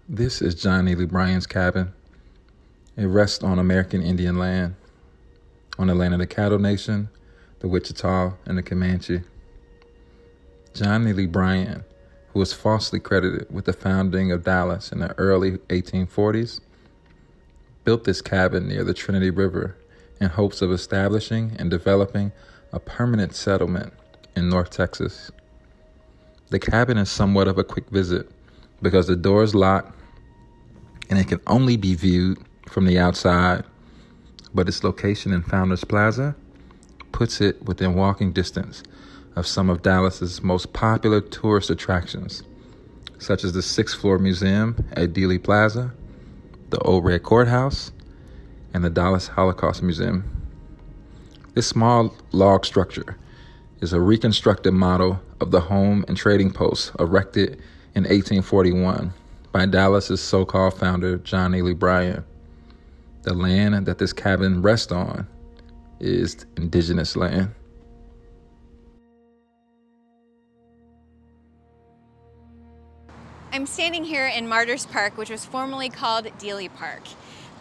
This is John Neely Bryans' cabin. It rests on American Indian land, on the land of the Caddo Nation, the Wichita, and the Comanche. John Neely Bryan, who was falsely credited with the founding of Dallas in the early 1840s, built this cabin near the Trinity River in hopes of establishing and developing a permanent settlement in North Texas. The cabin is somewhat of a quick visit because the door is locked and it can only be viewed from the outside, but its location in Founders Plaza puts it within walking distance of some of Dallas's most popular tourist attractions, such as the 6th Floor Museum at Dealey Plaza, the Old Red Courthouse, and the Dallas Holocaust Museum. This small log structure is a reconstructed model of the home and trading post erected in 1841 by Dallas's so-called founder, John Neely Bryan. The land that this cabin rests on is indigenous land. I'm standing here in Martyrs Park, which was formerly called Dealey Park.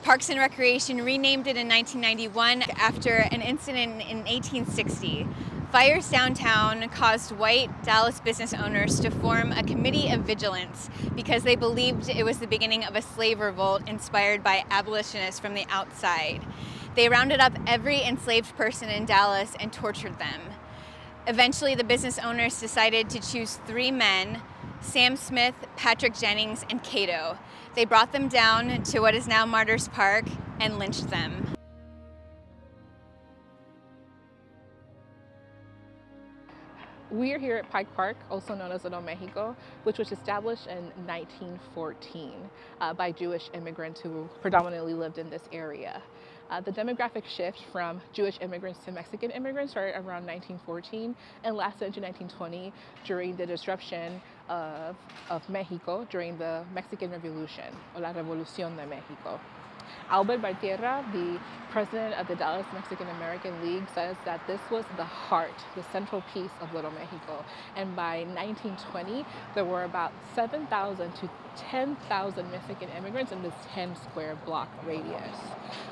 Parks and Recreation renamed it in 1991 after an incident in 1860. Fires downtown caused white Dallas business owners to form a committee of vigilance because they believed it was the beginning of a slave revolt inspired by abolitionists from the outside. They rounded up every enslaved person in Dallas and tortured them. Eventually, the business owners decided to choose 3 men, Sam Smith, Patrick Jennings, and Cato. They brought them down to what is now Martyrs Park and lynched them. We are here at Pike Park, also known as Little Mexico, which was established in 1914 by Jewish immigrants who predominantly lived in this area. The demographic shift from Jewish immigrants to Mexican immigrants started around 1914 and lasted into 1920 during the disruption of Mexico during the Mexican Revolution, or La Revolución de Mexico. Albert Bartierra, the president of the Dallas Mexican American League, says that this was the heart, the central piece of Little Mexico. And by 1920, there were about 7,000 to 10,000 Mexican immigrants in this 10-square block radius.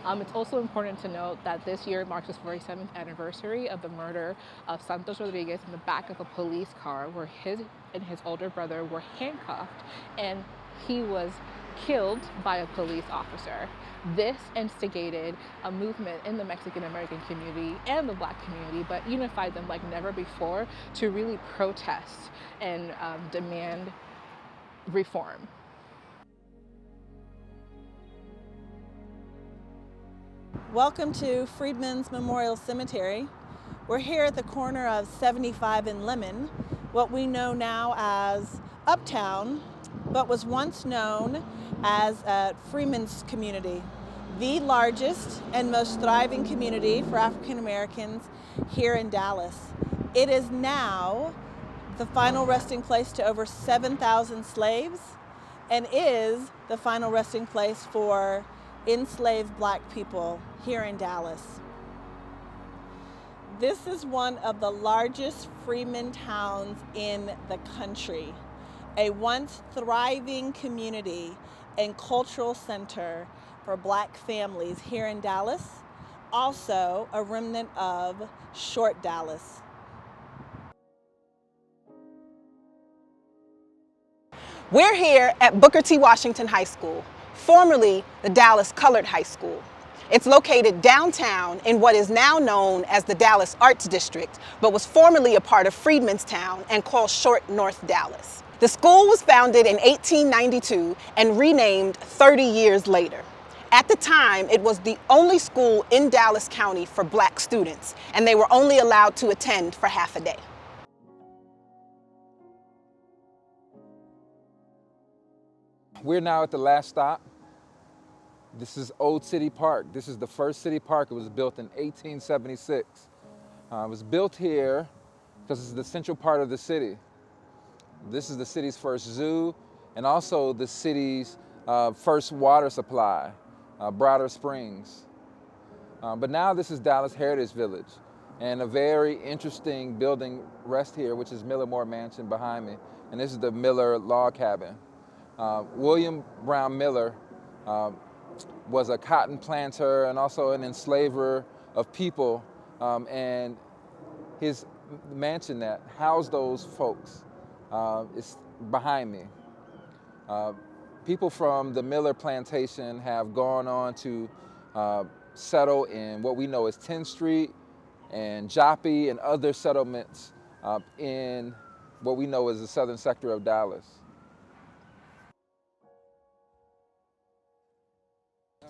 It's also important to note that this year marks the 47th anniversary of the murder of Santos Rodriguez in the back of a police car where his and his older brother were handcuffed and he was killed by a police officer. This instigated a movement in the Mexican American community and the Black community, but unified them like never before to really protest and demand reform. Welcome to Friedman's Memorial Cemetery. We're here at the corner of 75 and Lemon, what we know now as Uptown, but was once known as Freeman's community, the largest and most thriving community for African Americans here in Dallas. It is now the final resting place to over 7,000 slaves and is the final resting place for enslaved Black people here in Dallas. This is one of the largest freedmen towns in the country, a once thriving community and cultural center for Black families here in Dallas, also a remnant of Short Dallas. We're here at Booker T. Washington High School, formerly the Dallas Colored High School. It's located downtown in what is now known as the Dallas Arts District, but was formerly a part of Freedmanstown and called Short North Dallas. The school was founded in 1892 and renamed 30 years later. At the time, it was the only school in Dallas County for Black students, and they were only allowed to attend for half a day. We're now at the last stop. This is Old City Park. This is the first city park. It was built in 1876. It was built here because it's the central part of the city. This is the city's first zoo and also the city's first water supply, Broader Springs. But now this is Dallas Heritage Village, and a very interesting building rests here, which is Miller Moore Mansion behind me. And this is the Miller Log Cabin. William Brown Miller was a cotton planter and also an enslaver of people, and his mansion that housed those folks is behind me. People from the Miller plantation have gone on to settle in what we know as 10th Street and Joppy and other settlements in what we know as the southern sector of Dallas.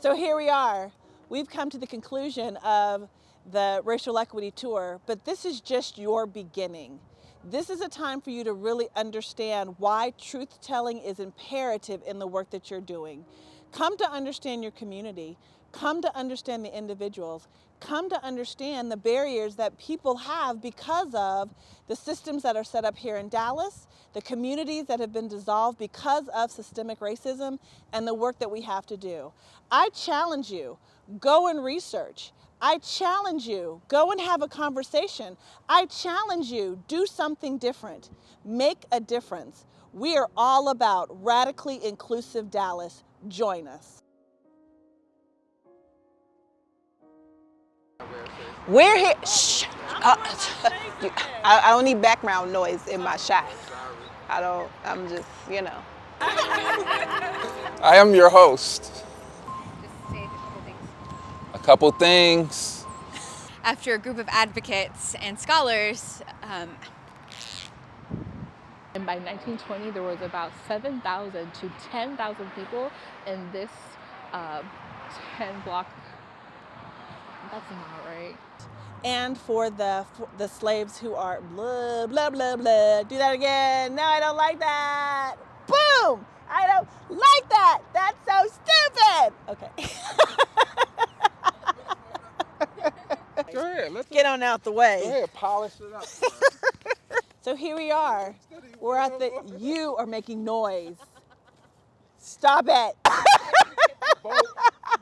So here we are. We've come to the conclusion of the Racial Equity Tour, but this is just your beginning. This is a time for you to really understand why truth-telling is imperative in the work that you're doing. Come to understand your community. Come to understand the individuals. Come to understand the barriers that people have because of the systems that are set up here in Dallas, the communities that have been dissolved because of systemic racism, and the work that we have to do. I challenge you, go and research. I challenge you, go and have a conversation. I challenge you, do something different. Make a difference. We are all about radically inclusive Dallas. Join us. We're here. Shh. I don't need background noise in my shot. I'm just, you know. I am your host. Just say A couple things. after a group of advocates and scholars. And by 1920, there was about 7,000 to 10,000 people in this 10 block. That's not right. And for the slaves who are blah, blah, blah, blah. Do that again. No, I don't like that. Boom! I don't like that. That's so stupid. Okay. Go ahead, let's Get on out the way. go ahead, polish it up. So here we are. We're at the, you are making noise. Stop it.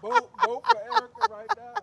Vote for Erica right now.